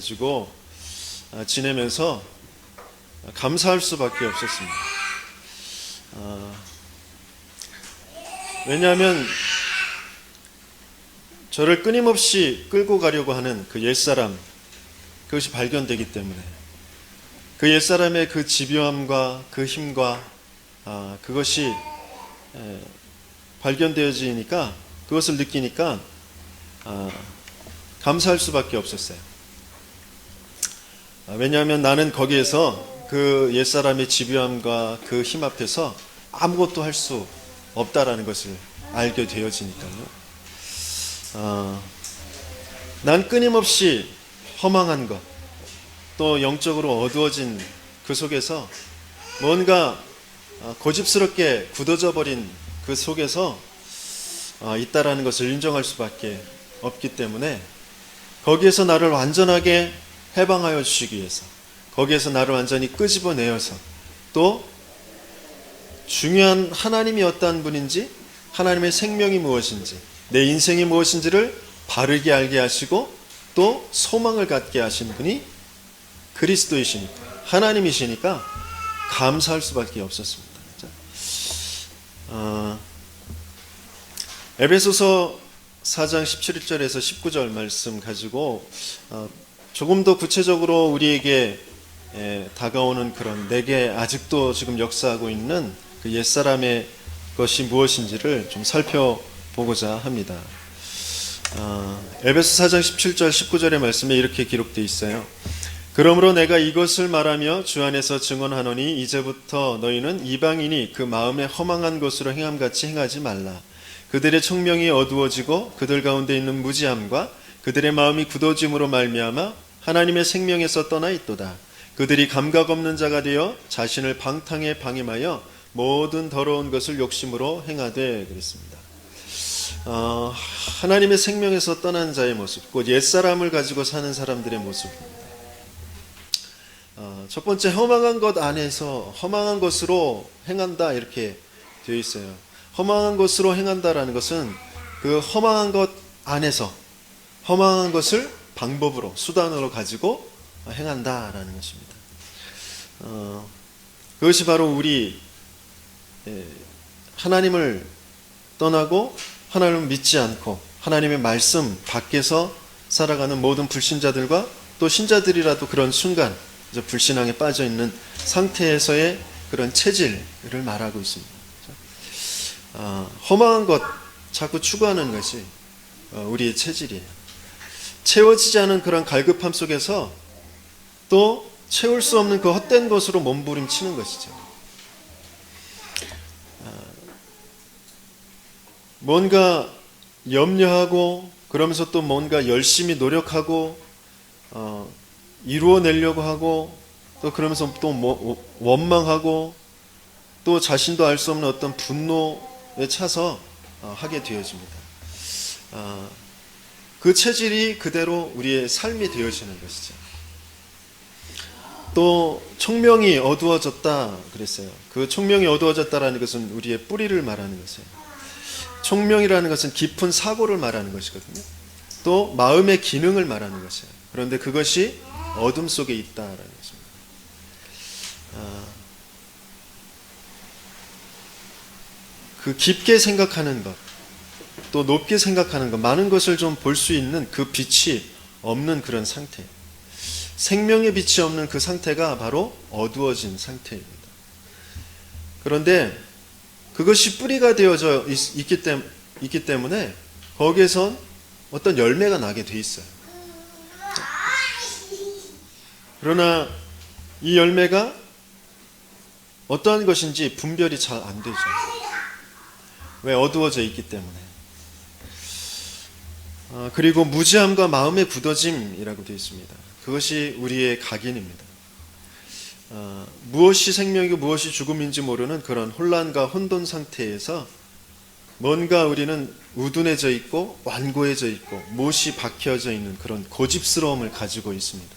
가지고 지내면서 감사할 수밖에 없었습니다. 왜냐하면 저를 끊임없이 끌고 가려고 하는 그 옛사람, 그것이 발견되기 때문에 그 옛사람의 그 집요함과 그 힘과 그것이 발견되어지니까, 그것을 느끼니까 감사할 수밖에 없었어요. 왜냐하면 나는 거기에서 그 옛사람의 집요함과 그 힘 앞에서 아무것도 할 수 없다라는 것을 알게 되어지니까요. 난 끊임없이 허망한 것, 또 영적으로 어두워진 그 속에서 뭔가 고집스럽게 굳어져 버린 그 속에서 있다라는 것을 인정할 수밖에 없기 때문에, 거기에서 나를 완전하게 해방하여 주시기 위해서, 거기에서 나를 완전히 끄집어내어서, 또 중요한 하나님이 어떠한 분인지, 하나님의 생명이 무엇인지, 내 인생이 무엇인지를 바르게 알게 하시고 또 소망을 갖게 하신 분이 그리스도이시니까, 하나님이시니까 감사할 수밖에 없었습니다. 에베소서 4장 17절에서 19절 말씀 가지고 조금 더 구체적으로 우리에게 다가오는 그런, 내게 아직도 지금 역사하고 있는 그 옛사람의 것이 무엇인지를 좀 살펴보고자 합니다. 에베소 4장 17절 19절의 말씀에 이렇게 기록되어 있어요. 그러므로 내가 이것을 말하며 주 안에서 증언하노니 이제부터 너희는 이방인이 그 마음에 허망한 것으로 행함같이 행하지 말라. 그들의 청명이 어두워지고 그들 가운데 있는 무지함과 그들의 마음이 굳어짐으로 말미암아 하나님의 생명에서 떠나 있도다. 그들이 감각 없는 자가 되어 자신을 방탕에 방임하여 모든 더러운 것을 욕심으로 행하되, 그랬습니다. 하나님의 생명에서 떠난 자의 모습, 곧 옛사람을 가지고 사는 사람들의 모습입니다. 첫 번째, 허망한 것 안에서 허망한 것으로 행한다, 이렇게 되어 있어요. 허망한 것으로 행한다라는 것은 그 허망한 것 안에서 허망한 것을 방법으로, 수단으로 가지고 행한다라는 것입니다. 그것이 바로 우리 하나님을 떠나고 하나님을 믿지 않고 하나님의 말씀 밖에서 살아가는 모든 불신자들과 또 신자들이라도 그런 순간 이제 불신앙에 빠져 있는 상태에서의 그런 체질을 말하고 있습니다. 허망한 것 자꾸 추구하는 것이 우리의 체질이에요. 채워지지 않은 그런 갈급함 속에서 또 채울 수 없는 그 헛된 것으로 몸부림치는 것이죠. 뭔가 염려하고 그러면서 또 뭔가 열심히 노력하고 이루어내려고 하고, 또 그러면서 또 원망하고, 또 자신도 알 수 없는 어떤 분노에 차서 하게 되어집니다. 그 체질이 그대로 우리의 삶이 되어지는 것이죠. 또 총명이 어두워졌다 그랬어요. 그 총명이 어두워졌다라는 것은 우리의 뿌리를 말하는 것이에요. 총명이라는 것은 깊은 사고를 말하는 것이거든요. 또 마음의 기능을 말하는 것이에요. 그런데 그것이 어둠 속에 있다라는 것입니다. 그 깊게 생각하는 것, 또 높게 생각하는 것, 많은 것을 좀 볼 수 있는 그 빛이 없는 그런 상태, 생명의 빛이 없는 그 상태가 바로 어두워진 상태입니다. 그런데 그것이 뿌리가 되어져 있기 때문에 거기에선 어떤 열매가 나게 돼 있어요. 그러나 이 열매가 어떠한 것인지 분별이 잘 안 되죠. 왜? 어두워져 있기 때문에. 그리고 무지함과 마음의 굳어짐이라고 되어 있습니다. 그것이 우리의 각인입니다. 무엇이 생명이고 무엇이 죽음인지 모르는 그런 혼란과 혼돈 상태에서 뭔가 우리는 우둔해져 있고 완고해져 있고 못이 박혀져 있는 그런 고집스러움을 가지고 있습니다.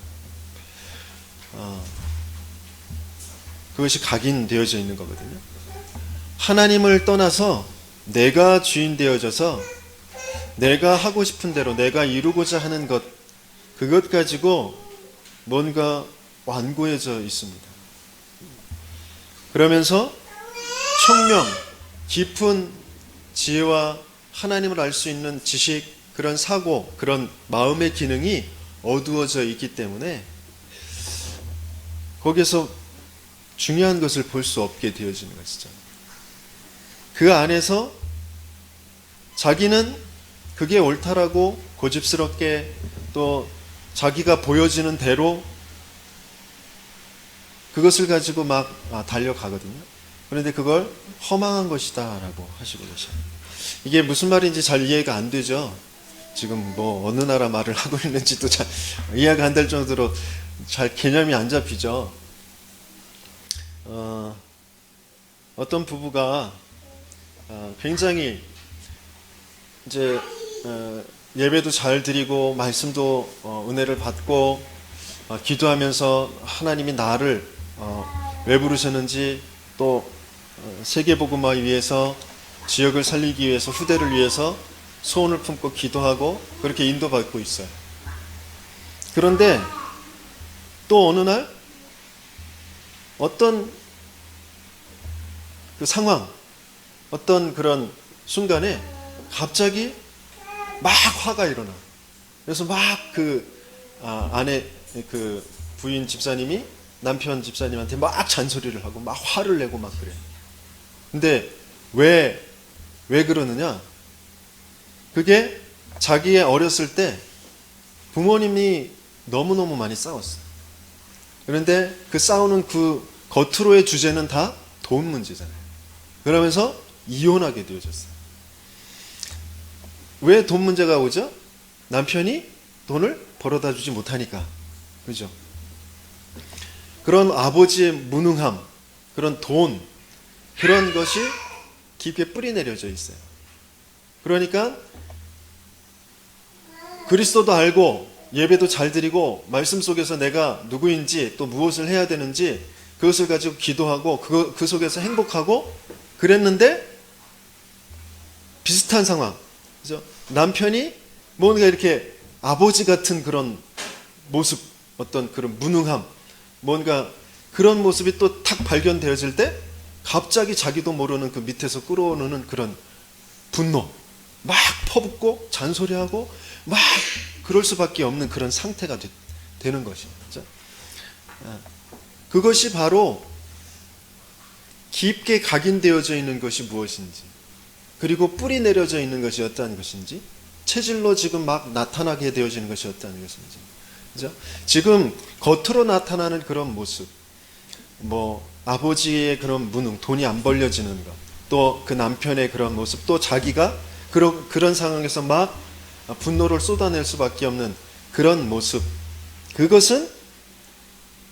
그것이 각인되어져 있는 거거든요. 하나님을 떠나서 내가 주인 되어져서 내가 하고 싶은 대로 내가 이루고자 하는 것, 그것 가지고 뭔가 완고해져 있습니다. 그러면서 총명, 깊은 지혜와 하나님을 알 수 있는 지식, 그런 사고, 그런 마음의 기능이 어두워져 있기 때문에 거기서 중요한 것을 볼 수 없게 되어지는 것이죠. 그 안에서 자기는 그게 옳다라고 고집스럽게 또 자기가 보여지는 대로 그것을 가지고 막 달려가거든요. 그런데 그걸 허망한 것이다 라고 하시고 계셔요. 이게 무슨 말인지 잘 이해가 안 되죠. 지금 뭐 어느 나라 말을 하고 있는지도 잘 이해가 안 될 정도로 잘 개념이 안 잡히죠. 어떤 부부가 굉장히 이제 예배도 잘 드리고 말씀도 은혜를 받고 기도하면서 하나님이 나를 왜 부르셨는지 또 세계복음화 위해서 지역을 살리기 위해서 후대를 위해서 소원을 품고 기도하고 그렇게 인도받고 있어요. 그런데 또 어느 날 어떤 그 상황, 어떤 그런 순간에 갑자기 막 화가 일어나. 그래서 막 아내 그 부인 집사님이 남편 집사님한테 막 잔소리를 하고 막 화를 내고 막 그래. 근데 왜 그러느냐? 그게 자기의 어렸을 때 부모님이 너무너무 많이 싸웠어요. 그런데 그 싸우는 그 겉으로의 주제는 다 돈 문제잖아요. 그러면서 이혼하게 되어졌어요. 왜 돈 문제가 오죠? 남편이 돈을 벌어다 주지 못하니까. 그죠? 그런 아버지의 무능함, 그런 돈, 그런 것이 깊게 뿌리 내려져 있어요. 그러니까 그리스도도 알고 예배도 잘 드리고 말씀 속에서 내가 누구인지 또 무엇을 해야 되는지 그것을 가지고 기도하고 그 속에서 행복하고 그랬는데 비슷한 상황. 그죠? 남편이 뭔가 이렇게 아버지 같은 그런 모습, 어떤 그런 무능함, 뭔가 그런 모습이 또 탁 발견되어질 때 갑자기 자기도 모르는 그 밑에서 끌어오는 그런 분노, 막 퍼붓고 잔소리하고 막 그럴 수밖에 없는 그런 상태가 되는 것이죠. 그것이 바로 깊게 각인되어져 있는 것이 무엇인지, 그리고 뿌리 내려져 있는 것이 어떠한 것인지, 체질로 지금 막 나타나게 되어지는 것이 어떠한 것인지. 그죠? 지금 겉으로 나타나는 그런 모습, 뭐 아버지의 그런 무능, 돈이 안 벌려지는 것, 또 그 남편의 그런 모습, 또 자기가 그런 상황에서 막 분노를 쏟아낼 수밖에 없는 그런 모습, 그것은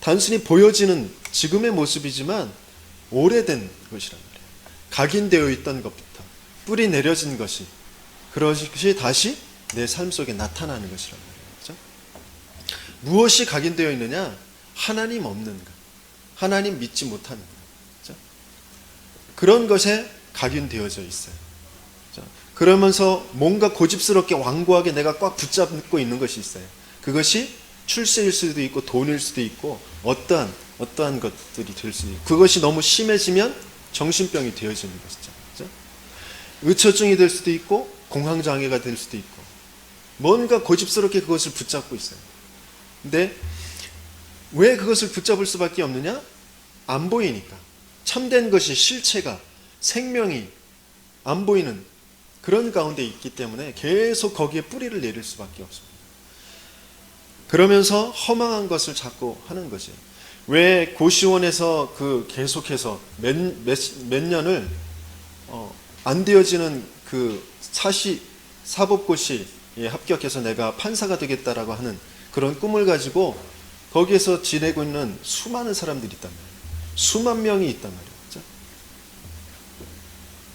단순히 보여지는 지금의 모습이지만 오래된 것이란 말이에요. 각인되어 있던 것부터 뿌리 내려진 것이, 그것이 다시 내 삶 속에 나타나는 것이란 말이에요. 그렇죠? 무엇이 각인되어 있느냐? 하나님 없는 것, 하나님 믿지 못하는 것, 그렇죠? 그런 것에 각인되어져 있어요. 그렇죠? 그러면서 뭔가 고집스럽게 완고하게 내가 꽉 붙잡고 있는 것이 있어요. 그것이 출세일 수도 있고 돈일 수도 있고 어떠한 것들이 될 수도 있고, 그것이 너무 심해지면 정신병이 되어지는 것이죠. 그렇죠? 의처증이 될 수도 있고 공황장애가 될 수도 있고, 뭔가 고집스럽게 그것을 붙잡고 있어요. 근데 왜 그것을 붙잡을 수밖에 없느냐? 안 보이니까. 참된 것이, 실체가, 생명이 안 보이는 그런 가운데 있기 때문에 계속 거기에 뿌리를 내릴 수밖에 없습니다. 그러면서 허망한 것을 자꾸 하는 것이에요. 왜 고시원에서 계속해서 몇 년을 안 되어지는 그 사법고시에 합격해서 내가 판사가 되겠다라고 하는 그런 꿈을 가지고 거기에서 지내고 있는 수많은 사람들이 있단 말이에요. 수만 명이 있단 말이에요. 그렇죠?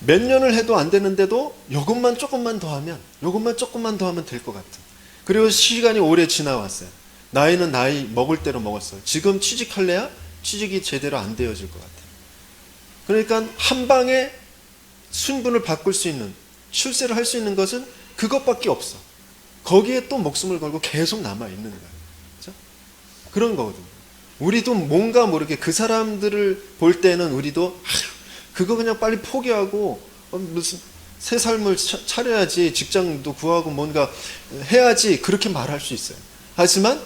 몇 년을 해도 안 되는데도 요것만 조금만 더 하면 될 것 같은. 그리고 시간이 오래 지나왔어요. 나이는 나이 먹을 대로 먹었어요. 지금 취직할래야 취직이 제대로 안 되어질 것 같아요. 그러니까 한 방에 순분을 바꿀 수 있는, 출세를 할 수 있는 것은 그것밖에 없어. 거기에 또 목숨을 걸고 계속 남아있는 거예요. 그렇죠? 그런 거거든요. 우리도 뭔가 모르게 그 사람들을 볼 때는 우리도 그거 그냥 빨리 포기하고 무슨 새 삶을 차려야지, 직장도 구하고 뭔가 해야지, 그렇게 말할 수 있어요. 하지만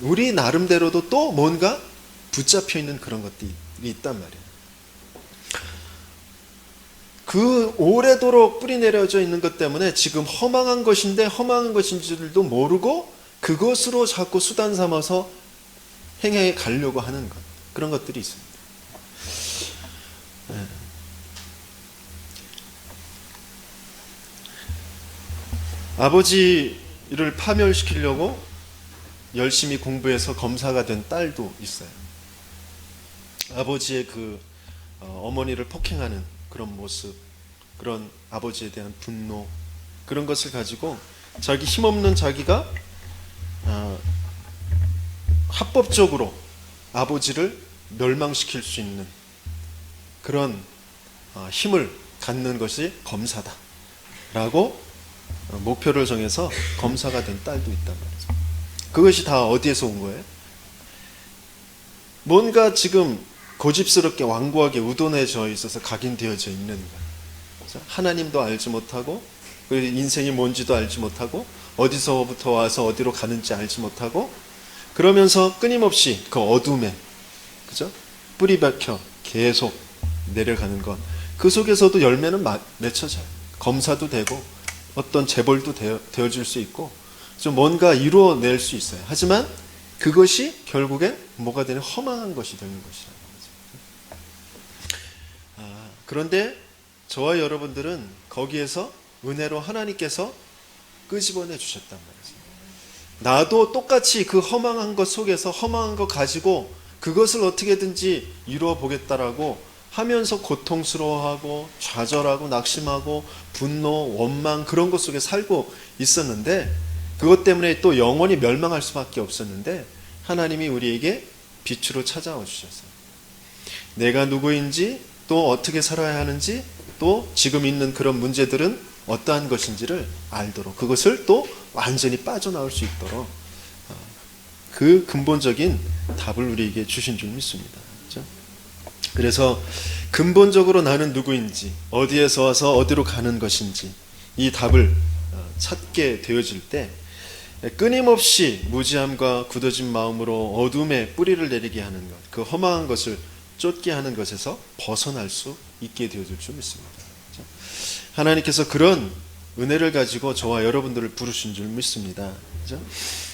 우리 나름대로도 또 뭔가 붙잡혀 있는 그런 것들이 있단 말이에요. 그 오래도록 뿌리 내려져 있는 것 때문에 지금 허망한 것인데 허망한 것인지도 모르고 그것으로 자꾸 수단 삼아서 행해 가려고 하는 것, 그런 것들이 있습니다. 네. 아버지를 파멸시키려고 열심히 공부해서 검사가 된 딸도 있어요. 아버지의 그 어머니를 폭행하는 그런 모습, 그런 아버지에 대한 분노, 그런 것을 가지고 자기 힘없는 자기가 합법적으로 아버지를 멸망시킬 수 있는 그런 힘을 갖는 것이 검사다 라고 목표를 정해서 검사가 된 딸도 있단 말이죠. 그것이 다 어디에서 온 거예요? 뭔가 지금 고집스럽게 완고하게 우돈해져 있어서 각인되어져 있는 거예요. 하나님도 알지 못하고, 그 인생이 뭔지도 알지 못하고, 어디서부터 와서 어디로 가는지 알지 못하고, 그러면서 끊임없이 그 어둠에, 그죠? 뿌리 박혀 계속 내려가는 것, 그 속에서도 열매는 맺혀져요. 검사도 되고 어떤 재벌도 되어질 수 있고 좀 뭔가 이루어낼 수 있어요. 하지만 그것이 결국엔 뭐가 되는, 허망한 것이 되는 것이라는 거죠. 그런데 저와 여러분들은 거기에서 은혜로 하나님께서 끄집어내 주셨단 말이죠. 나도 똑같이 그 허망한 것 속에서 허망한 것 가지고 그것을 어떻게든지 이루어 보겠다라고 하면서 고통스러워하고 좌절하고 낙심하고 분노, 원망, 그런 것 속에 살고 있었는데, 그것 때문에 또 영원히 멸망할 수밖에 없었는데 하나님이 우리에게 빛으로 찾아와 주셨어요. 내가 누구인지, 또 어떻게 살아야 하는지, 또 지금 있는 그런 문제들은 어떠한 것인지를 알도록, 그것을 또 완전히 빠져나올 수 있도록 그 근본적인 답을 우리에게 주신 줄 믿습니다. 그렇죠? 그래서 근본적으로 나는 누구인지, 어디에서 와서 어디로 가는 것인지 이 답을 찾게 되어질 때 끊임없이 무지함과 굳어진 마음으로 어둠에 뿌리를 내리게 하는 것, 그 허망한 것을 쫓게 하는 것에서 벗어날 수 있게 되어질 줄 믿습니다. 그렇죠? 하나님께서 그런 은혜를 가지고 저와 여러분들을 부르신 줄 믿습니다. 그렇죠?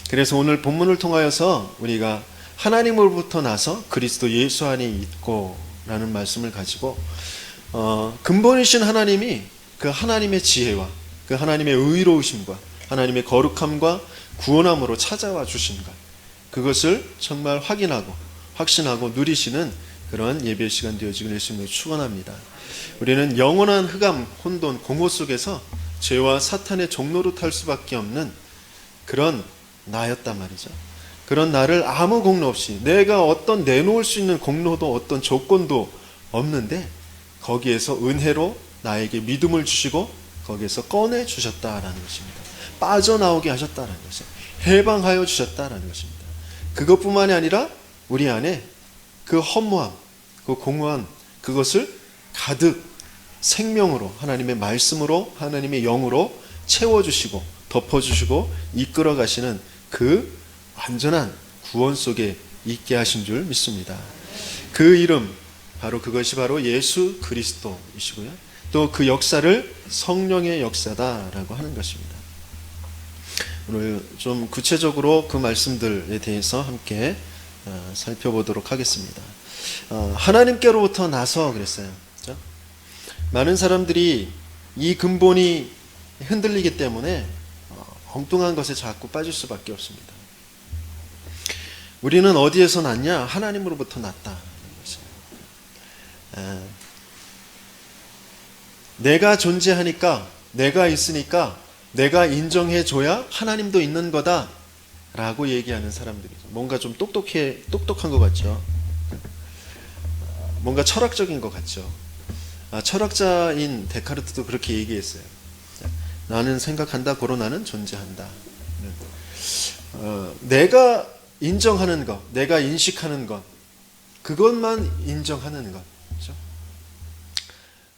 그래서 오늘 본문을 통하여서 우리가 하나님으로부터 나서 그리스도 예수 안에 있고 라는 말씀을 가지고 근본이신 하나님이 그 하나님의 지혜와 그 하나님의 의로우심과 하나님의 거룩함과 구원함으로 찾아와 주신 것, 그것을 정말 확인하고 확신하고 누리시는 그런 예배 시간 되어지길 예수님을 축원합니다. 우리는 영원한 흑암, 혼돈, 공허 속에서 죄와 사탄의 종로로 탈 수밖에 없는 그런 나였단 말이죠. 그런 나를 아무 공로 없이, 내가 어떤 내놓을 수 있는 공로도 어떤 조건도 없는데 거기에서 은혜로 나에게 믿음을 주시고 거기에서 꺼내 주셨다라는 것입니다. 빠져나오게 하셨다라는 것이에요. 해방하여 주셨다라는 것입니다. 그것뿐만이 아니라 우리 안에 그 허무함, 그 공허함, 그것을 가득 생명으로, 하나님의 말씀으로, 하나님의 영으로 채워주시고 덮어주시고 이끌어 가시는 그 완전한 구원 속에 있게 하신 줄 믿습니다. 그 이름, 그것이 바로 예수 그리스도이시고요. 또 그 역사를 성령의 역사다라고 하는 것입니다. 오늘 좀 구체적으로 그 말씀들에 대해서 함께 살펴보도록 하겠습니다. 하나님께로부터 나서 그랬어요. 그렇죠? 많은 사람들이 이 근본이 흔들리기 때문에 엉뚱한 것에 자꾸 빠질 수밖에 없습니다. 우리는 어디에서 났냐? 하나님으로부터 났다. 내가 존재하니까, 내가 있으니까 내가 인정해줘야 하나님도 있는 거다 라고 얘기하는 사람들이죠. 뭔가 좀 똑똑한 것 같죠. 뭔가 철학적인 것 같죠. 철학자인 데카르트도 그렇게 얘기했어요. 나는 생각한다, 고로 나는 존재한다. 내가 인정하는 것, 내가 인식하는 것, 그것만 인정하는 것. 그렇죠?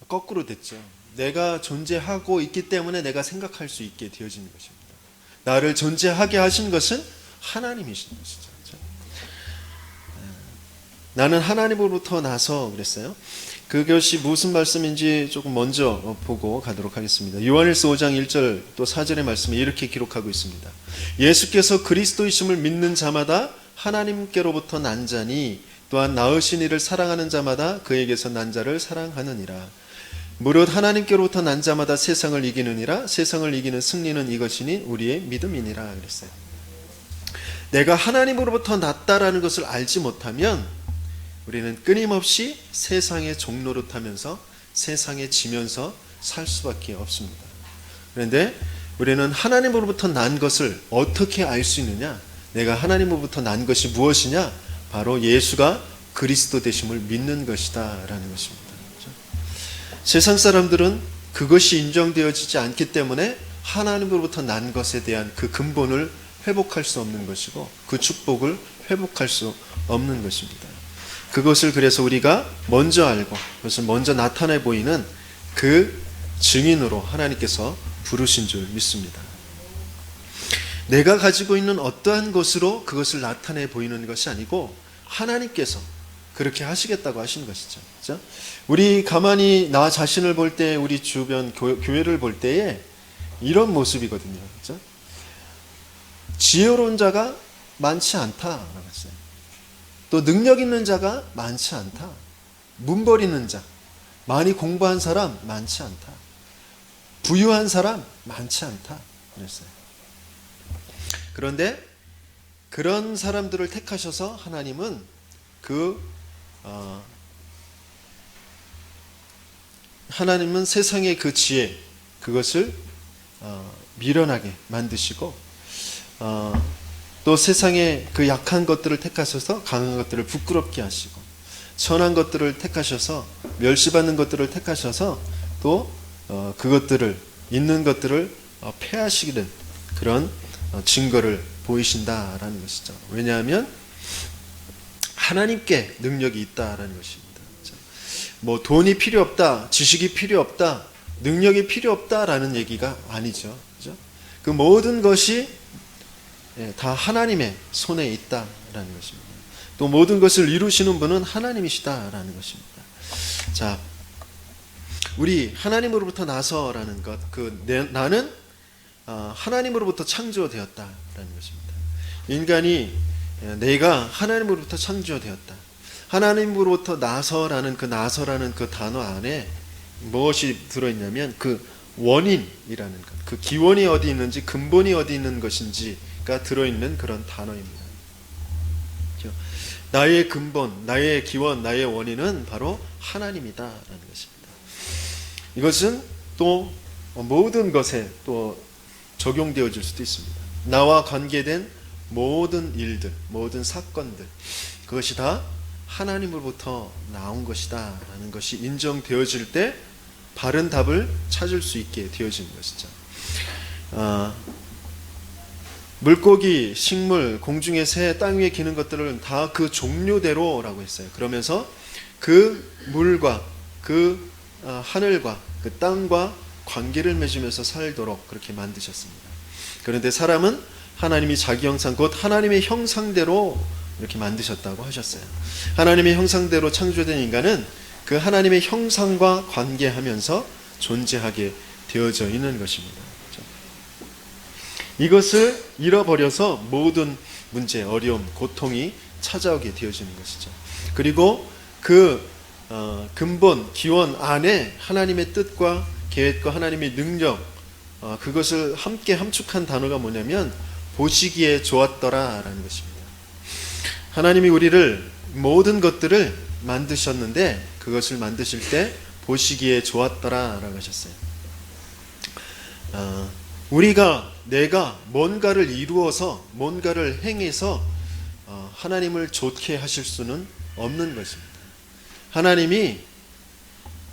거꾸로 됐죠. 내가 존재하고 있기 때문에 내가 생각할 수 있게 되어지는 것입니다. 나를 존재하게 하신 것은 하나님이신 것이죠. 그렇죠? 나는 하나님으로부터 나서 그랬어요. 그것이 무슨 말씀인지 조금 먼저 보고 가도록 하겠습니다. 요한일서 5장 1절 또 4절의 말씀에 이렇게 기록하고 있습니다. 예수께서 그리스도이심을 믿는 자마다 하나님께로부터 난 자니 또한 낳으신 이를 사랑하는 자마다 그에게서 난 자를 사랑하느니라. 무릇 하나님께로부터 난 자마다 세상을 이기느니라. 세상을 이기는 승리는 이것이니 우리의 믿음이니라 그랬어요. 내가 하나님으로부터 났다라는 것을 알지 못하면 우리는 끊임없이 세상의 종노릇하면서 세상에 지면서 살 수밖에 없습니다. 그런데 우리는 하나님으로부터 난 것을 어떻게 알 수 있느냐? 내가 하나님으로부터 난 것이 무엇이냐? 바로 예수가 그리스도 되심을 믿는 것이다 라는 것입니다. 세상 사람들은 그것이 인정되어지지 않기 때문에 하나님으로부터 난 것에 대한 그 근본을 회복할 수 없는 것이고 그 축복을 회복할 수 없는 것입니다. 그것을 그래서 우리가 먼저 알고 그것을 먼저 나타내 보이는 그 증인으로 하나님께서 부르신 줄 믿습니다. 내가 가지고 있는 어떠한 것으로 그것을 나타내 보이는 것이 아니고 하나님께서 그렇게 하시겠다고 하신 것이죠. 그렇죠? 우리 가만히 나 자신을 볼 때, 우리 주변 교회를 볼 때에 이런 모습이거든요. 그렇죠? 지혜로운 자가 많지 않다라고 했어요. 또 능력 있는 자가 많지 않다. 문벌 있는 자, 많이 공부한 사람 많지 않다. 부유한 사람 많지 않다. 그랬어요. 그런데 그런 사람들을 택하셔서 하나님은 하나님은 세상의 그 지혜 그것을 미련하게 만드시고 또 세상의 그 약한 것들을 택하셔서 강한 것들을 부끄럽게 하시고 선한 것들을 택하셔서 멸시받는 것들을 택하셔서 또 그것들을 있는 것들을 폐하시는 그런 증거를 보이신다라는 것이죠. 왜냐하면 하나님께 능력이 있다라는 것입니다. 뭐 돈이 필요 없다, 지식이 필요 없다, 능력이 필요 없다라는 얘기가 아니죠. 그죠? 그 모든 것이 다 하나님의 손에 있다라는 것입니다. 또 모든 것을 이루시는 분은 하나님이시다라는 것입니다. 자, 우리 하나님으로부터 나서라는 것, 나는 하나님으로부터 창조되었다라는 것입니다. 인간이 내가 하나님으로부터 창조되었다. 하나님으로부터 나서라는 그 단어 안에 무엇이 들어있냐면 그 원인이라는 것, 그 기원이 어디 있는지 근본이 어디 있는 것인지가 들어있는 그런 단어입니다. 나의 근본, 나의 기원, 나의 원인은 바로 하나님이다라는 것입니다. 이것은 또 모든 것에 또 적용되어질 수도 있습니다. 나와 관계된 모든 일들, 모든 사건들, 그것이 다 하나님으로부터 나온 것이다 라는 것이 인정되어질 때 바른 답을 찾을 수 있게 되어지는 것이죠. 물고기, 식물, 공중의 새, 땅 위에 기는 것들은 다 그 종류대로라고 했어요. 그러면서 그 물과 그 하늘과 그 땅과 관계를 맺으면서 살도록 그렇게 만드셨습니다. 그런데 사람은 하나님이 자기 형상, 곧 하나님의 형상대로 이렇게 만드셨다고 하셨어요. 하나님의 형상대로 창조된 인간은 그 하나님의 형상과 관계하면서 존재하게 되어져 있는 것입니다. 이것을 잃어버려서 모든 문제, 어려움, 고통이 찾아오게 되어지는 것이죠. 그리고 그 근본, 기원 안에 하나님의 뜻과 계획과 하나님의 능력, 그것을 함께 함축한 단어가 뭐냐면 보시기에 좋았더라라는 것입니다. 하나님이 우리를 모든 것들을 만드셨는데 그것을 만드실 때 보시기에 좋았더라라고 하셨어요. 내가 뭔가를 이루어서 뭔가를 행해서 하나님을 좋게 하실 수는 없는 것입니다. 하나님이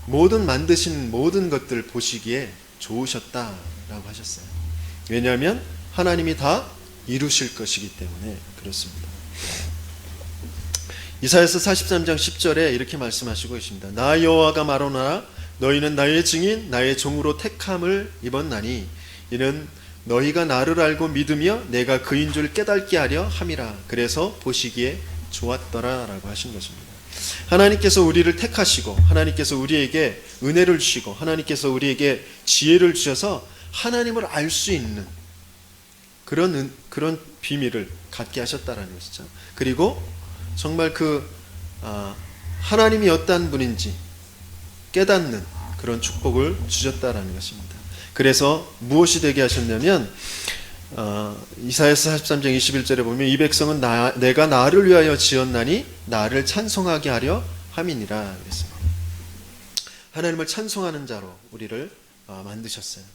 만드신 모든 것들을 보시기에 좋으셨다라고 하셨어요. 왜냐하면 하나님이 다 이루실 것이기 때문에 그렇습니다. 이사야서 43장 10절에 이렇게 말씀하시고 계십니다. 나 여호와가 말하노라 너희는 나의 증인 나의 종으로 택함을 입었나니 이는 너희가 나를 알고 믿으며 내가 그인 줄 깨닫게 하려 함이라. 그래서 보시기에 좋았더라 라고 하신 것입니다. 하나님께서 우리를 택하시고 하나님께서 우리에게 은혜를 주시고 하나님께서 우리에게 지혜를 주셔서 하나님을 알 수 있는 그런 비밀을 갖게 하셨다라는 것이죠. 그리고 정말 하나님이 어떠한 분인지 깨닫는 그런 축복을 주셨다라는 것입니다. 그래서 무엇이 되게 하셨냐면 이사야서 43장 21절에 보면 이 백성은 내가 나를 위하여 지었나니 나를 찬송하게 하려 함이니라 그랬습니다. 하나님을 찬송하는 자로 우리를 만드셨어요.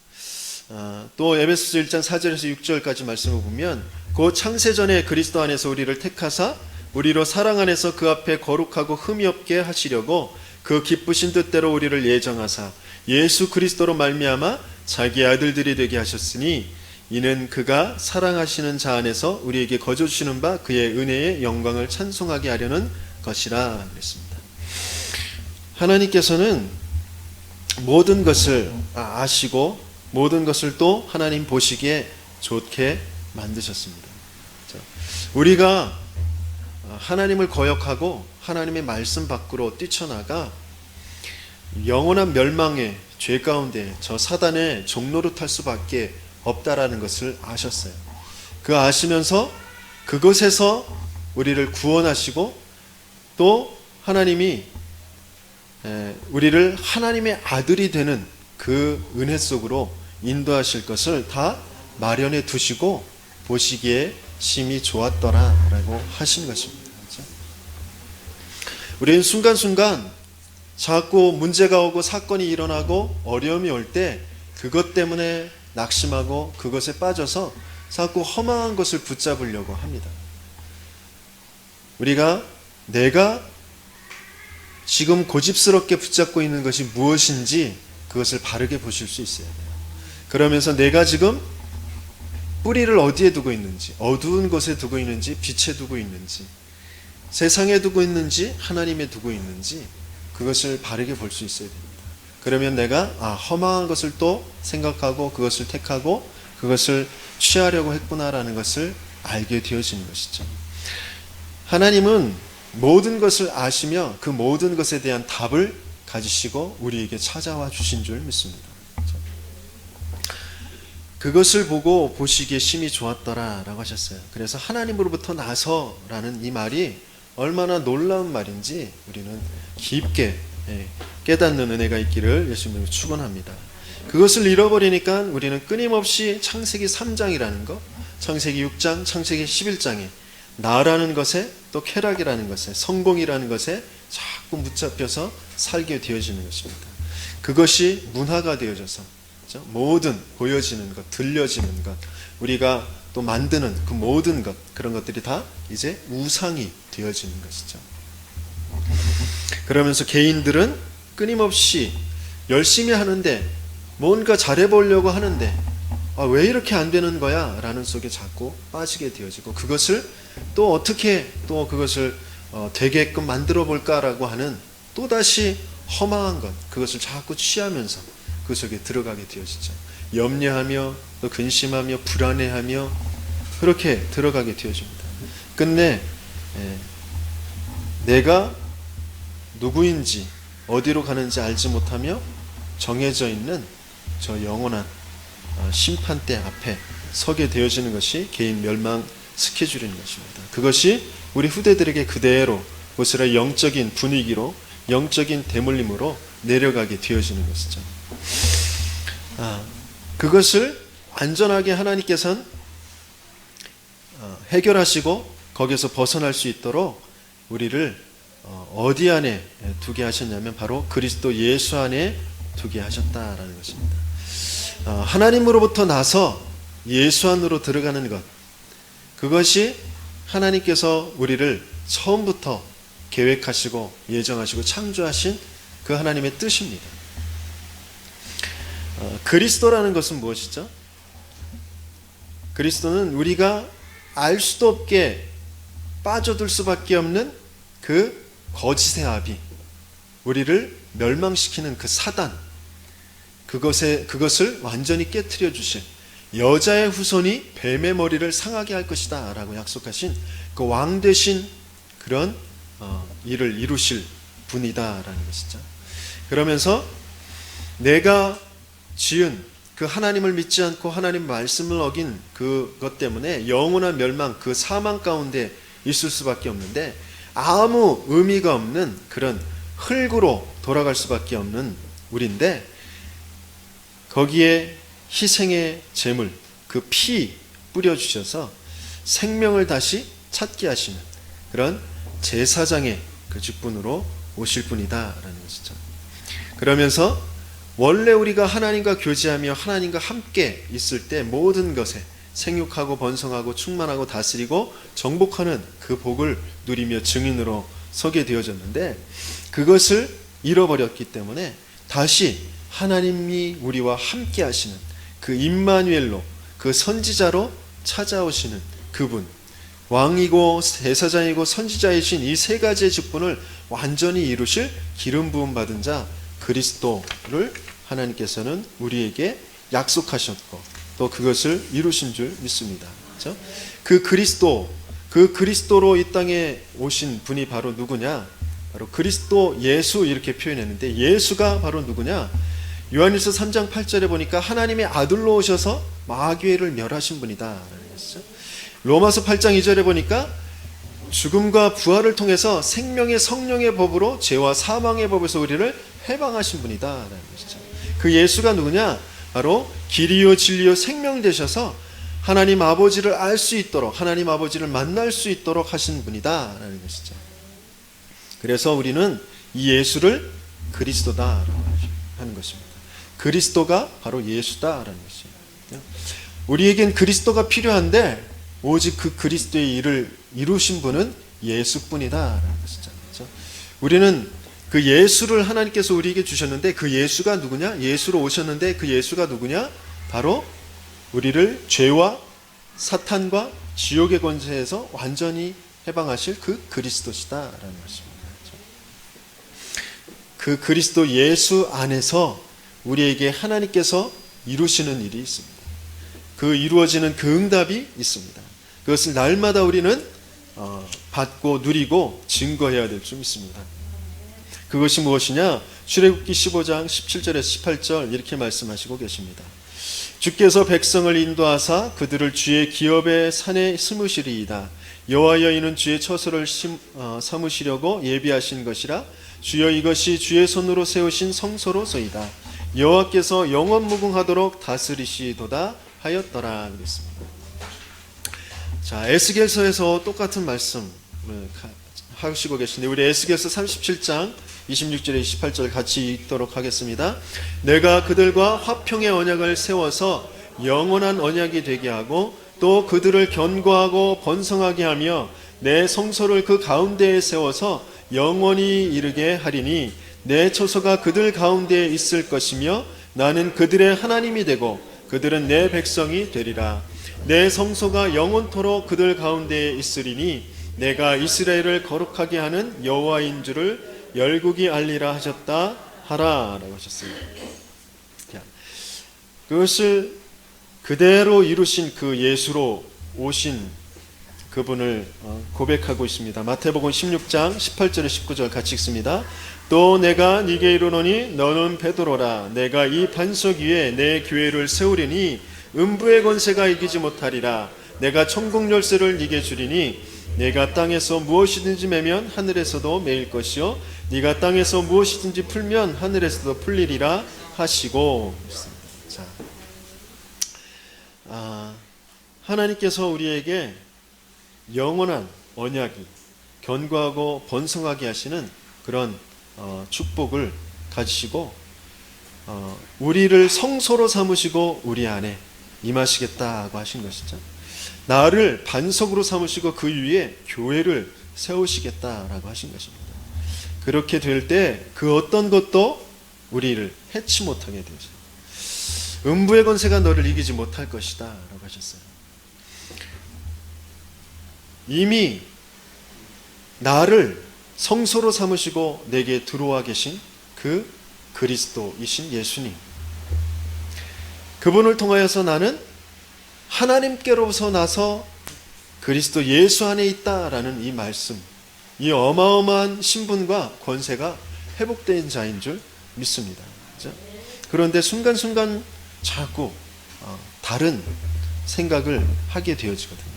또 에베소서 1장 4절에서 6절까지 말씀을 보면 그 창세전에 그리스도 안에서 우리를 택하사 우리로 사랑 안에서 그 앞에 거룩하고 흠이 없게 하시려고 그 기쁘신 뜻대로 우리를 예정하사 예수 그리스도로 말미암아 자기 아들들이 되게 하셨으니 이는 그가 사랑하시는 자 안에서 우리에게 거저 주시는 바 그의 은혜의 영광을 찬송하게 하려는 것이라 그랬습니다. 하나님께서는 모든 것을 아시고 모든 것을 또 하나님 보시기에 좋게 만드셨습니다. 우리가 하나님을 거역하고 하나님의 말씀 밖으로 뛰쳐나가 영원한 멸망의 죄 가운데 저 사단의 종로로 탈 수밖에 없다라는 것을 아셨어요. 그 아시면서 그것에서 우리를 구원하시고 또 하나님이 우리를 하나님의 아들이 되는 그 은혜 속으로 인도하실 것을 다 마련해 두시고 보시기에 심히 좋았더라라고 하신 것입니다. 그렇죠? 우리는 순간순간 자꾸 문제가 오고 사건이 일어나고 어려움이 올 때 그것 때문에 낙심하고 그것에 빠져서 자꾸 허망한 것을 붙잡으려고 합니다. 우리가 내가 지금 고집스럽게 붙잡고 있는 것이 무엇인지 그것을 바르게 보실 수 있어야 돼요. 그러면서 내가 지금 뿌리를 어디에 두고 있는지, 어두운 곳에 두고 있는지, 빛에 두고 있는지, 세상에 두고 있는지, 하나님에 두고 있는지 그것을 바르게 볼 수 있어야 됩니다. 그러면 내가 허망한 것을 또 생각하고 그것을 택하고 그것을 취하려고 했구나라는 것을 알게 되어지는 것이죠. 하나님은 모든 것을 아시며 그 모든 것에 대한 답을 가지시고 우리에게 찾아와 주신 줄 믿습니다. 그것을 보고 보시기에 심히 좋았더라라고 하셨어요. 그래서 하나님으로부터 나서라는 이 말이 얼마나 놀라운 말인지 우리는 깊게 깨닫는 은혜가 있기를 예수님으로 축원합니다. 그것을 잃어버리니까 우리는 끊임없이 창세기 3장이라는 것, 창세기 6장, 창세기 11장에 나라는 것에 또 쾌락이라는 것에 성공이라는 것에 자꾸 붙잡혀서 살게 되어지는 것입니다. 그것이 문화가 되어져서 모든 보여지는 것, 들려지는 것, 우리가 또 만드는 그 모든 것, 그런 것들이 다 이제 우상이 되어지는 것이죠. 그러면서 개인들은 끊임없이 열심히 하는데 뭔가 잘해보려고 하는데 왜 이렇게 안 되는 거야? 라는 속에 자꾸 빠지게 되어지고 그것을 또 어떻게 또 그것을 되게끔 만들어 볼까라고 하는 또다시 허망한 것, 그것을 자꾸 취하면서 그 속에 들어가게 되어지죠. 염려하며 또 근심하며 불안해하며 그렇게 들어가게 되어집니다. 끝내 내가 누구인지 어디로 가는지 알지 못하며 정해져 있는 저 영원한 심판대 앞에 서게 되어지는 것이 개인 멸망 스케줄인 것입니다. 그것이 우리 후대들에게 그대로 고스란히 영적인 분위기로 영적인 대물림으로 내려가게 되어지는 것이죠. 그것을 안전하게 하나님께서는 해결하시고 거기서 벗어날 수 있도록 우리를 어디 안에 두게 하셨냐면 바로 그리스도 예수 안에 두게 하셨다라는 것입니다. 하나님으로부터 나서 예수 안으로 들어가는 것, 그것이 하나님께서 우리를 처음부터 계획하시고 예정하시고 창조하신 그 하나님의 뜻입니다. 그리스도라는 것은 무엇이죠? 그리스도는 우리가 알 수도 없게 빠져들 수밖에 없는 그 거짓의 아비, 우리를 멸망시키는 그 사단, 그것을 완전히 깨트려 주실, 여자의 후손이 뱀의 머리를 상하게 할 것이다 라고 약속하신 그 왕 되신 그런 일을 이루실 분이다 라는 것이죠. 그러면서 내가 지은 그 하나님을 믿지 않고 하나님 말씀을 어긴 그것 때문에 영원한 멸망, 그 사망 가운데 있을 수밖에 없는데, 아무 의미가 없는 그런 흙으로 돌아갈 수밖에 없는 우리인데, 거기에 희생의 제물, 그 피 뿌려주셔서 생명을 다시 찾게 하시는 그런 제사장의 그 직분으로 오실 분이다라는 것이죠. 그러면서 원래 우리가 하나님과 교제하며 하나님과 함께 있을 때 모든 것에 생육하고 번성하고 충만하고 다스리고 정복하는 그 복을 누리며 증인으로 서게 되어졌는데, 그것을 잃어버렸기 때문에 다시 하나님이 우리와 함께 하시는 그 임마누엘로, 그 선지자로 찾아오시는 그분, 왕이고 제사장이고 선지자이신 이 세 가지의 직분을 완전히 이루실 기름 부음 받은 자 그리스도를 하나님께서는 우리에게 약속하셨고 또 그것을 이루신 줄 믿습니다. 그렇죠? 그 그리스도로 이 땅에 오신 분이 바로 누구냐? 바로 그리스도 예수, 이렇게 표현했는데, 예수가 바로 누구냐? 요한일서 3장 8절에 보니까 하나님의 아들로 오셔서 마귀를 멸하신 분이다. 로마서 8장 2절에 보니까 죽음과 부활을 통해서 생명의 성령의 법으로 죄와 사망의 법에서 우리를 해방하신 분이다 라는 것이죠. 그 예수가 누구냐? 바로 길이요 진리요 생명 되셔서 하나님 아버지를 알 수 있도록, 하나님 아버지를 만날 수 있도록 하신 분이다 라는 것이죠. 그래서 우리는 이 예수를 그리스도다라고 하는 것입니다. 그리스도가 바로 예수다라는 것이에요. 우리에겐 그리스도가 필요한데 오직 그 그리스도의 일을 이루신 분은 예수뿐이다라는 것이죠. 그렇죠? 우리는 그 예수를 하나님께서 우리에게 주셨는데, 그 예수가 누구냐? 예수로 오셨는데 그 예수가 누구냐? 바로 우리를 죄와 사탄과 지옥의 권세에서 완전히 해방하실 그 그리스도시다라는 것입니다. 그 그리스도 예수 안에서 우리에게 하나님께서 이루시는 일이 있습니다. 그 이루어지는 그 응답이 있습니다. 그것을 날마다 우리는 받고 누리고 증거해야 될 줄 믿습니다. 그것이 무엇이냐? 출애굽기 15장 17절에서 18절 이렇게 말씀하시고 계십니다. 주께서 백성을 인도하사 그들을 주의 기업의 산에 심으시리이다. 여호와여, 이는 주의 처소를 삼으시려고 예비하신 것이라. 주여, 이것이 주의 손으로 세우신 성소로소이다. 여호와께서 영원무궁하도록 다스리시도다 하였더라. 그랬습니다. 자, 에스겔서에서 똑같은 말씀을 하시고 계신데, 우리 에스겔서 37장 26절에 28절 같이 읽도록 하겠습니다. 내가 그들과 화평의 언약을 세워서 영원한 언약이 되게 하고 또 그들을 견고하고 번성하게 하며 내 성소를 그 가운데에 세워서 영원히 이르게 하리니 내 처소가 그들 가운데에 있을 것이며 나는 그들의 하나님이 되고 그들은 내 백성이 되리라. 내 성소가 영원토록 그들 가운데에 있으리니 내가 이스라엘을 거룩하게 하는 여호와인 줄을 열국이 알리라 하셨다 하라 라고 하셨어요. 그것을 그대로 이루신 그 예수로 오신 그분을 고백하고 있습니다. 마태복음 16장 18절에 19절 같이 읽습니다. 또 내가 네게 이르노니 너는 베드로라. 내가 이 반석 위에 내 교회를 세우리니 음부의 권세가 이기지 못하리라. 내가 천국 열쇠를 네게 주리니 네가 땅에서 무엇이든지 매면 하늘에서도 매일 것이요 네가 땅에서 무엇이든지 풀면 하늘에서도 풀리리라 하시고. 자, 하나님께서 우리에게 영원한 언약이 견고하고 번성하게 하시는 그런 축복을 가지시고 우리를 성소로 삼으시고 우리 안에 임하시겠다고 하신 것이죠. 나를 반석으로 삼으시고 그 위에 교회를 세우시겠다라고 하신 것입니다. 그렇게 될 때 그 어떤 것도 우리를 해치 못하게 되죠. 음부의 권세가 너를 이기지 못할 것이다 라고 하셨어요. 이미 나를 성소로 삼으시고 내게 들어와 계신 그 그리스도이신 예수님, 그분을 통하여서 나는 하나님께로서 나서 그리스도 예수 안에 있다라는 이 말씀, 이 어마어마한 신분과 권세가 회복된 자인 줄 믿습니다. 그렇죠? 그런데 순간순간 자꾸 다른 생각을 하게 되어지거든요.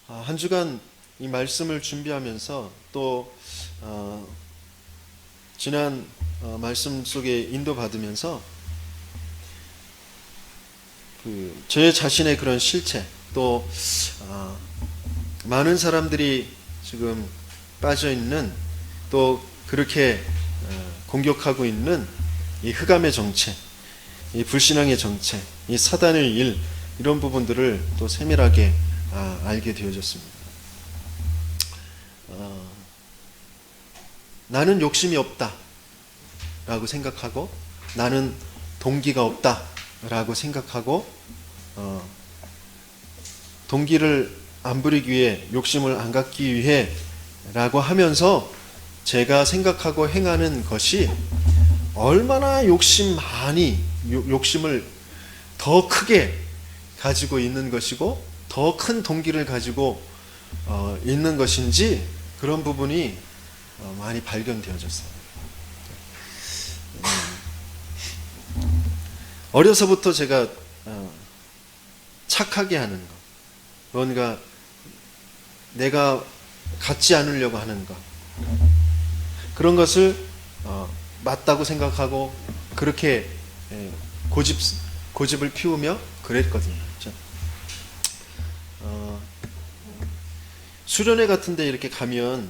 한 주간 이 말씀을 준비하면서 또 지난 말씀 속에 인도받으면서 제 자신의 그런 실체, 또 많은 사람들이 지금 빠져있는, 또 그렇게 공격하고 있는 이 흑암의 정체, 이 불신앙의 정체, 이 사단의 일, 이런 부분들을 또 세밀하게 알게 되어졌습니다. 나는 욕심이 없다 라고 생각하고, 나는 동기가 없다 라고 생각하고, 동기를 안 부리기 위해, 욕심을 안 갖기 위해 라고 하면서 제가 생각하고 행하는 것이 얼마나 욕심을 더 크게 가지고 있는 것이고, 더 큰 동기를 가지고 있는 것인지, 그런 부분이 많이 발견되어졌어요. 어려서부터 제가 착하게 하는 것, 뭔가 내가 갖지 않으려고 하는 것, 그런 것을 맞다고 생각하고 그렇게 고집을 피우며 그랬거든요. 그렇죠? 수련회 같은 데 이렇게 가면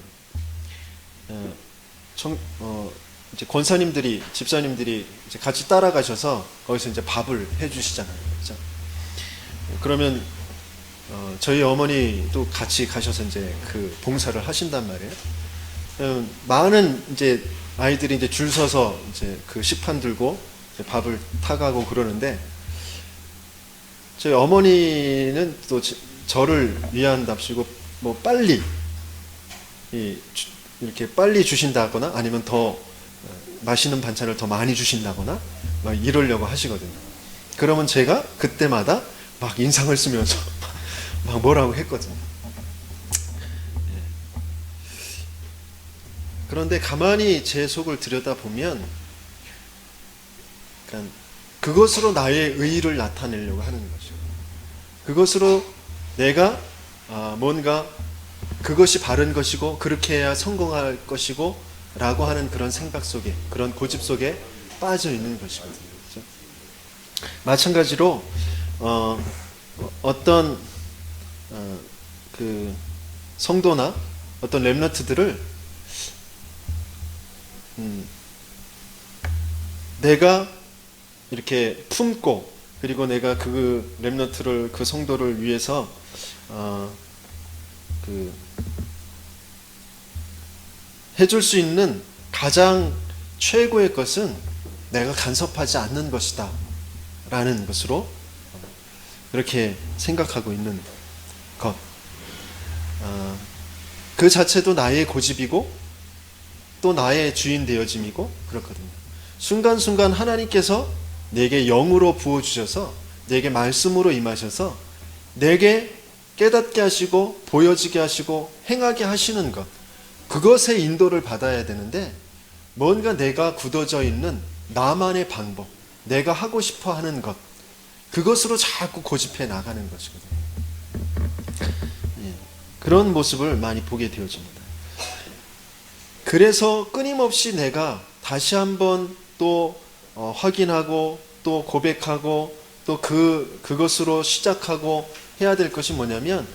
이제 권사님들이, 집사님들이 이제 같이 따라가셔서 거기서 이제 밥을 해주시잖아요. 그렇죠? 그러면 저희 어머니도 같이 가셔서 이제 그 봉사를 하신단 말이에요. 많은 이제 아이들이 이제 줄 서서 이제 그 식판 들고 이제 밥을 타가고 그러는데, 저희 어머니는 또 저를 위한답시고 뭐 빨리 이렇게 빨리 주신다거나, 아니면 더 맛있는 반찬을 더 많이 주신다거나 막 이러려고 하시거든요. 그러면 제가 그때마다 막 인상을 쓰면서 막 뭐라고 했거든요. 그런데 가만히 제 속을 들여다보면, 그러니까 그것으로 나의 의의를 나타내려고 하는 거죠. 그것으로 내가 뭔가 그것이 바른 것이고 그렇게 해야 성공할 것이고 라고 하는 그런 생각 속에, 그런 고집 속에 빠져 있는 것이거든요. 그렇죠? 마찬가지로 어떤 그 성도나 어떤 렘넌트들을 내가 이렇게 품고, 그리고 내가 그 렘넌트를, 그 성도를 위해서 해줄 수 있는 가장 최고의 것은 내가 간섭하지 않는 것이다 라는 것으로 그렇게 생각하고 있는 것, 그 자체도 나의 고집이고 또 나의 주인 되어짐이고 그렇거든요. 순간순간 하나님께서 내게 영으로 부어주셔서, 내게 말씀으로 임하셔서 내게 깨닫게 하시고 보여지게 하시고 행하게 하시는 것, 그것의 인도를 받아야 되는데, 뭔가 내가 굳어져 있는 나만의 방법, 내가 하고 싶어 하는 것, 그것으로 자꾸 고집해 나가는 것이거든요. 그런 모습을 많이 보게 되어집니다. 그래서 끊임없이 내가 다시 한번 또 확인하고 또 고백하고 또 그것으로 시작하고 해야 될 것이 뭐냐면,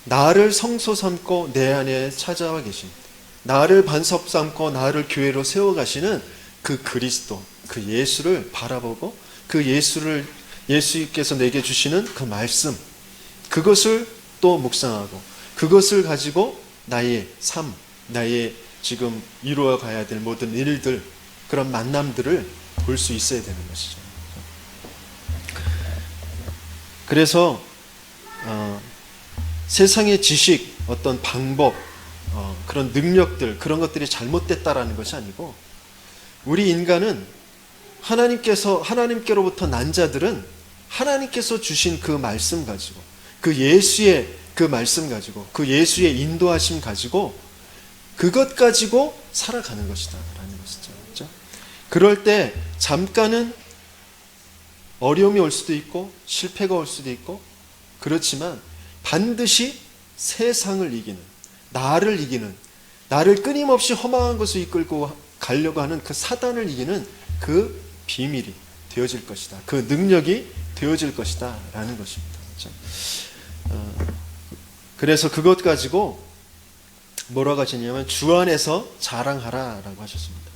나를 성소 삼고 내 안에 찾아와 계신, 나를 반석 삼고 나를 교회로 세워가시는 그 그리스도, 그 예수를 바라보고, 그 예수께서 내게 주시는 그 말씀, 그것을 또 묵상하고, 그것을 가지고 나의 삶, 나의 지금 이루어 가야 될 모든 일들, 그런 만남들을 볼 수 있어야 되는 것이죠. 그래서 세상의 지식, 어떤 방법, 그런 능력들, 그런 것들이 잘못됐다라는 것이 아니고, 우리 인간은 하나님께로부터 난 자들은 하나님께서 주신 그 말씀 가지고, 그 예수의 그 말씀 가지고, 그 예수의 인도하심 가지고, 그것 가지고 살아가는 것이다 라는 것이죠. 그렇죠? 그럴 때 잠깐은 어려움이 올 수도 있고 실패가 올 수도 있고, 그렇지만 반드시 세상을 이기는, 나를 이기는, 나를 끊임없이 허망한 것을 이끌고 가려고 하는 그 사단을 이기는 그 비밀이 되어질 것이다, 그 능력이 되어질 것이다 라는 것입니다. 그렇죠? 그래서 그것 가지고 뭐라고 하셨냐면 주 안에서 자랑하라 라고 하셨습니다.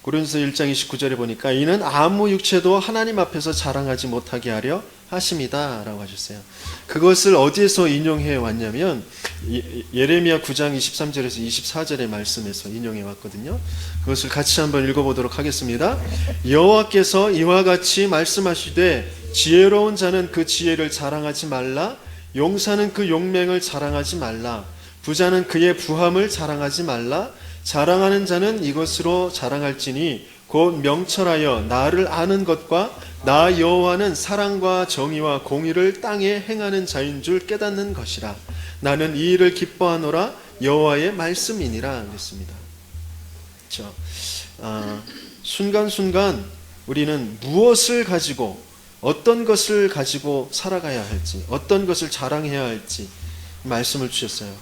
고린도서 1장 29절에 보니까 이는 아무 육체도 하나님 앞에서 자랑하지 못하게 하려 하심이다 라고 하셨어요. 그것을 어디에서 인용해 왔냐면 예레미야 9장 23절에서 24절의 말씀에서 인용해 왔거든요. 그것을 같이 한번 읽어보도록 하겠습니다. 여호와께서 이와 같이 말씀하시되 지혜로운 자는 그 지혜를 자랑하지 말라, 용사는 그 용맹을 자랑하지 말라, 부자는 그의 부함을 자랑하지 말라, 자랑하는 자는 이것으로 자랑할지니 곧 명철하여 나를 아는 것과 나 여호와는 사랑과 정의와 공의를 땅에 행하는 자인 줄 깨닫는 것이라. 나는 이 일을 기뻐하노라, 여호와의 말씀이니라 그랬습니다. 그렇죠? 순간순간 우리는 무엇을 가지고, 어떤 것을 가지고 살아가야 할지, 어떤 것을 자랑해야 할지 말씀을 주셨어요.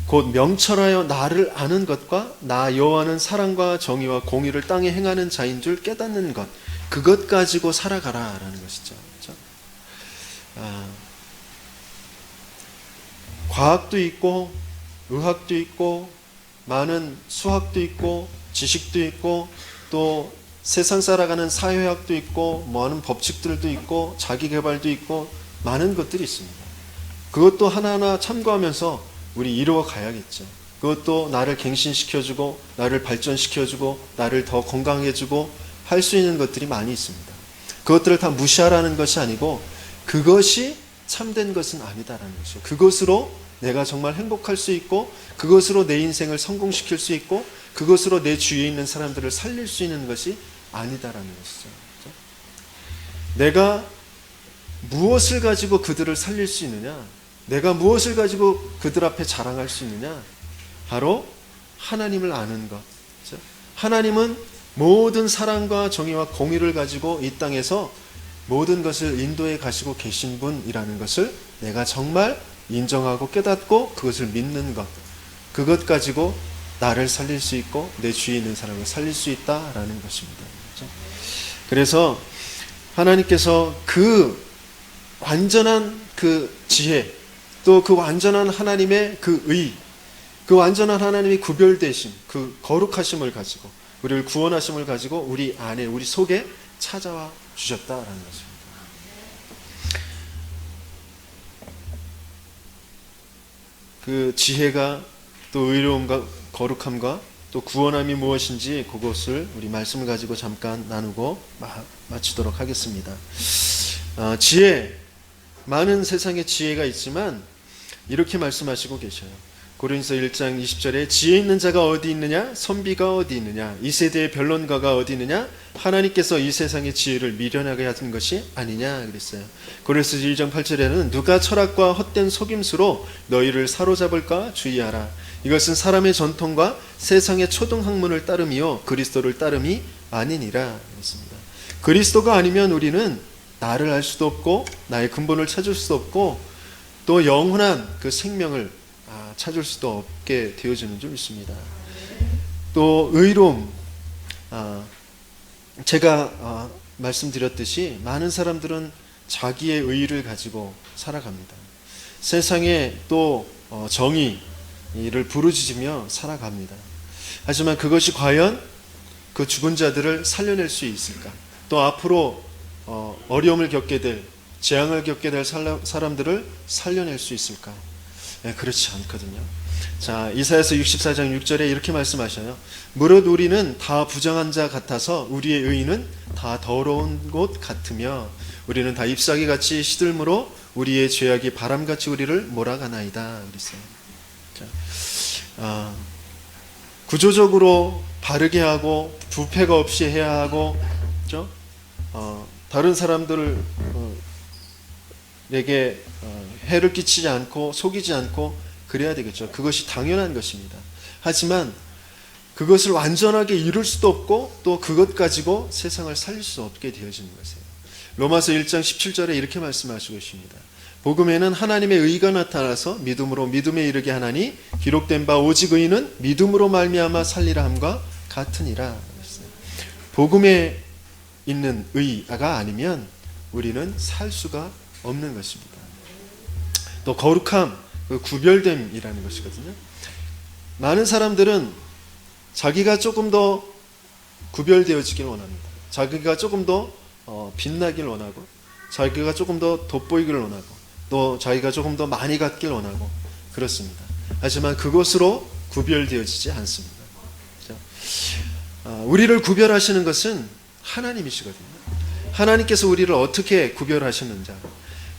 곧 명철하여 나를 아는 것과 나 여호와는 사랑과 정의와 공의를 땅에 행하는 자인 줄 깨닫는 것, 그것 가지고 살아가라라는 것이죠. 그렇죠? 과학도 있고 의학도 있고 많은 수학도 있고 지식도 있고 또 세상 살아가는 사회학도 있고 많은 법칙들도 있고 자기개발도 있고 많은 것들이 있습니다. 그것도 하나하나 참고하면서 우리 이루어 가야겠죠. 그것도 나를 갱신시켜주고 나를 발전시켜주고 나를 더 건강해주고 할 수 있는 것들이 많이 있습니다. 그것들을 다 무시하라는 것이 아니고 그것이 참된 것은 아니다라는 것이죠. 그것으로 내가 정말 행복할 수 있고 그것으로 내 인생을 성공시킬 수 있고 그것으로 내 주위에 있는 사람들을 살릴 수 있는 것이 아니다라는 것이죠. 그렇죠? 내가 무엇을 가지고 그들을 살릴 수 있느냐, 내가 무엇을 가지고 그들 앞에 자랑할 수 있느냐, 바로 하나님을 아는 것. 그렇죠? 하나님은 모든 사랑과 정의와 공의를 가지고 이 땅에서 모든 것을 인도해 가시고 계신 분이라는 것을 내가 정말 인정하고 깨닫고 그것을 믿는 것, 그것 가지고 나를 살릴 수 있고 내 주위에 있는 사람을 살릴 수 있다라는 것입니다. 그렇죠? 그래서 하나님께서 그 완전한 그 지혜, 또 그 완전한 하나님의 그 의, 그 완전한 하나님의 구별되심, 그 거룩하심을 가지고 우리를 구원하심을 가지고 우리 안에, 우리 속에 찾아와 주셨다라는 것입니다. 그 지혜가 또 의로움과 거룩함과 또 구원함이 무엇인지 그것을 우리 말씀을 가지고 잠깐 나누고 마치도록 하겠습니다. 지혜, 많은 세상에 지혜가 있지만 이렇게 말씀하시고 계셔요. 고린도서 1장 20절에 지혜 있는 자가 어디 있느냐, 선비가 어디 있느냐, 이 세대의 변론가가 어디 있느냐, 하나님께서 이 세상의 지혜를 미련하게 하신 것이 아니냐 그랬어요. 고린도서 1장 8절에는 누가 철학과 헛된 속임수로 너희를 사로잡을까 주의하라. 이것은 사람의 전통과 세상의 초등학문을 따름이요 그리스도를 따름이 아니니라 그랬습니다. 그리스도가 아니면 우리는 나를 알 수도 없고 나의 근본을 찾을 수도 없고 또 영원한 그 생명을 찾을 수도 없게 되어지는 줄 믿습니다. 또 의로움, 제가 말씀드렸듯이 많은 사람들은 자기의 의의를 가지고 살아갑니다. 세상에 또 정의를 부르짖으며 살아갑니다. 하지만 그것이 과연 그 죽은 자들을 살려낼 수 있을까? 또 앞으로 어려움을 겪게 될, 재앙을 겪게 될 사람들을 살려낼 수 있을까? 네, 그렇지 않거든요. 자, 이사야서 64장 6절에 이렇게 말씀하셔요. 무릇 우리는 다 부정한 자 같아서 우리의 의인은 다 더러운 곳 같으며 우리는 다 잎사귀같이 시들므로 우리의 죄악이 바람같이 우리를 몰아가나이다 그랬어요. 구조적으로 바르게 하고 부패가 없이 해야 하고, 그렇죠? 다른 사람들에게 해를 끼치지 않고 속이지 않고 그래야 되겠죠. 그것이 당연한 것입니다. 하지만 그것을 완전하게 이룰 수도 없고 또 그것 가지고 세상을 살릴 수 없게 되어지는 것이에요. 로마서 1장 17절에 이렇게 말씀하시고 있습니다. 복음에는 하나님의 의가 나타나서 믿음으로 믿음에 이르게 하나니 기록된 바 오직 의인은 믿음으로 말미암아 살리라 함과 같으니라. 복음에 있는 의가 아니면 우리는 살 수가 없는 것입니다. 또 거룩함, 구별됨이라는 것이거든요. 많은 사람들은 자기가 조금 더 구별되어지길 원합니다. 자기가 조금 더 빛나길 원하고, 자기가 조금 더 돋보이길 원하고, 또 자기가 조금 더 많이 갖길 원하고 그렇습니다. 하지만 그것으로 구별되어지지 않습니다. 우리를 구별하시는 것은 하나님이시거든요. 하나님께서 우리를 어떻게 구별하셨는지,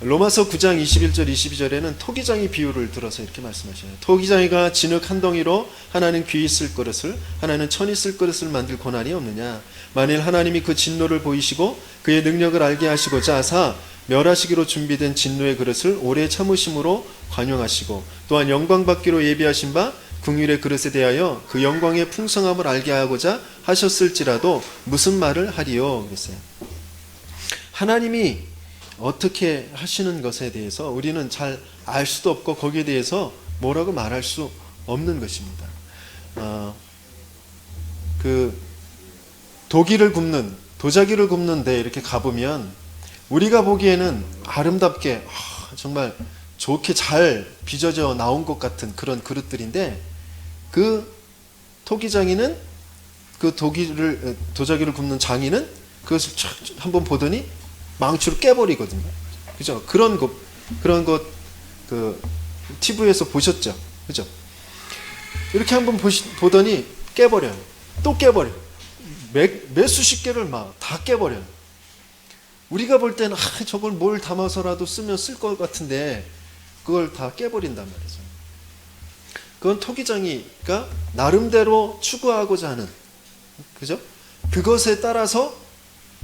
로마서 9장 21절 22절에는 토기장이 비유를 들어서 이렇게 말씀하셔요. 토기장이가 진흙 한 덩이로 하나는 귀히 쓸 그릇을, 하나는 천이 쓸 그릇을 만들 고난이 없느냐. 만일 하나님이 그 진노를 보이시고 그의 능력을 알게 하시고자 하사 멸하시기로 준비된 진노의 그릇을 오래 참으심으로 관용하시고, 또한 영광 받기로 예비하신 바 긍휼의 그릇에 대하여 그 영광의 풍성함을 알게 하고자 하셨을지라도 무슨 말을 하리요. 그랬어요. 하나님이 어떻게 하시는 것에 대해서 우리는 잘 알 수도 없고 거기에 대해서 뭐라고 말할 수 없는 것입니다. 도자기를 굽는 데 이렇게 가보면 우리가 보기에는 아름답게 정말 좋게 잘 빚어져 나온 것 같은 그런 그릇들인데, 그 토기장이는, 그 도자기를 굽는 장인은 그것을 한번 보더니 망치로 깨버리거든요. 그죠? 그런 것 TV에서 보셨죠? 그죠? 이렇게 한번 보더니 깨버려요. 또 깨버려요. 몇 수십 개를 막 다 깨버려요. 우리가 볼 때는 저걸 뭘 담아서라도 쓰면 쓸 것 같은데 그걸 다 깨버린단 말이죠. 그건 토기장이가 나름대로 추구하고자 하는, 그죠? 그것에 따라서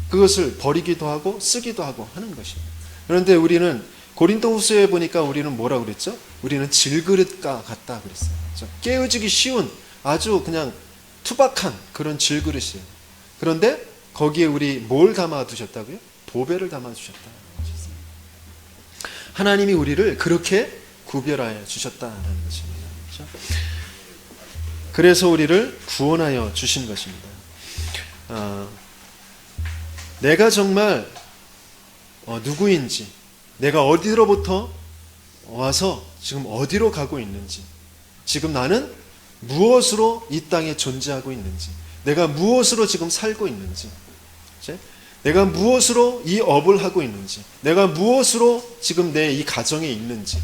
그것을 버리기도 하고 쓰기도 하고 하는 것입니다. 그런데 우리는 고린도후서에 보니까 우리는 뭐라고 그랬죠? 우리는 질그릇과 같다 그랬어요. 그렇죠? 깨어지기 쉬운 아주 그냥 투박한 그런 질그릇이에요. 그런데 거기에 우리 뭘 담아 두셨다고요? 보배를 담아 주셨다. 하나님이 우리를 그렇게 구별하여 주셨다는 것입니다. 그렇죠? 그래서 우리를 구원하여 주신 것입니다. 내가 정말 누구인지, 내가 어디로부터 와서 지금 어디로 가고 있는지, 지금 나는 무엇으로 이 땅에 존재하고 있는지, 내가 무엇으로 지금 살고 있는지, 내가 무엇으로 이 업을 하고 있는지, 내가 무엇으로 지금 내 이 가정에 있는지,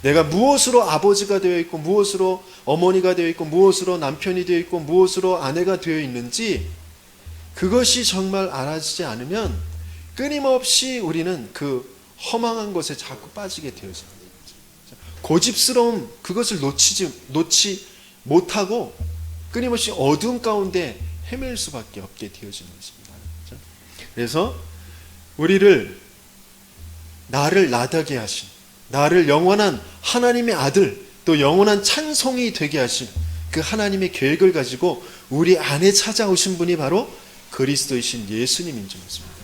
내가 무엇으로 아버지가 되어 있고 무엇으로 어머니가 되어 있고 무엇으로 남편이 되어 있고 무엇으로 아내가 되어 있는지, 그것이 정말 알아지지 않으면 끊임없이 우리는 그 허망한 것에 자꾸 빠지게 되어집니다. 고집스러움, 그것을 놓지 못하고 끊임없이 어두운 가운데 헤맬 수밖에 없게 되어지는 것입니다. 그래서 우리를, 나를 나다게 하신, 나를 영원한 하나님의 아들, 또 영원한 찬송이 되게 하신 그 하나님의 계획을 가지고 우리 안에 찾아오신 분이 바로 그리스도이신 예수님인 줄 믿습니다.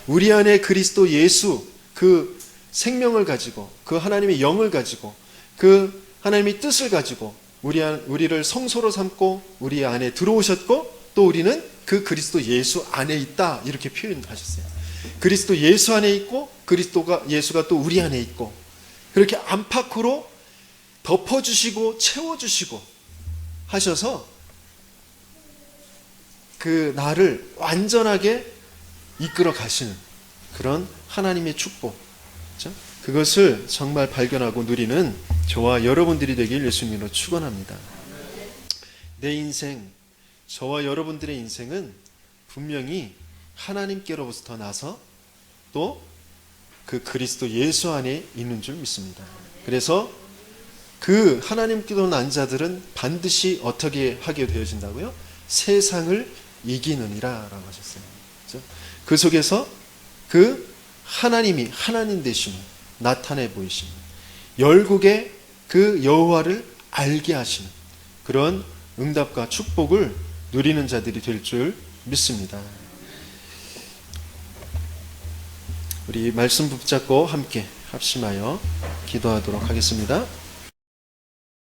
우리 안에 그리스도 예수, 그 생명을 가지고, 그 하나님의 영을 가지고, 그 하나님의 뜻을 가지고 우리를 성소로 삼고 우리 안에 들어오셨고, 또 우리는 그 그리스도 예수 안에 있다, 이렇게 표현하셨어요. 그리스도 예수 안에 있고 예수가 또 우리 안에 있고, 그렇게 안팎으로 덮어주시고 채워주시고 하셔서 그 나를 완전하게 이끌어 가시는 그런 하나님의 축복, 그렇죠? 그것을 정말 발견하고 누리는 저와 여러분들이 되길 예수님으로 축원합니다. 내 인생, 저와 여러분들의 인생은 분명히 하나님께로부터 나서 또 그 그리스도 예수 안에 있는 줄 믿습니다. 그래서 그 하나님께로 난 자들은 반드시 어떻게 하게 되어진다고요? 세상을 이기느니라 라고 하셨어요. 그렇죠? 그 속에서 그 하나님이 하나님 되심을 나타내 보이시는, 열국의 그 여호와를 알게 하시는 그런 응답과 축복을 누리는 자들이 될 줄 믿습니다. 우리 말씀 붙잡고 함께 합심하여 기도하도록 하겠습니다.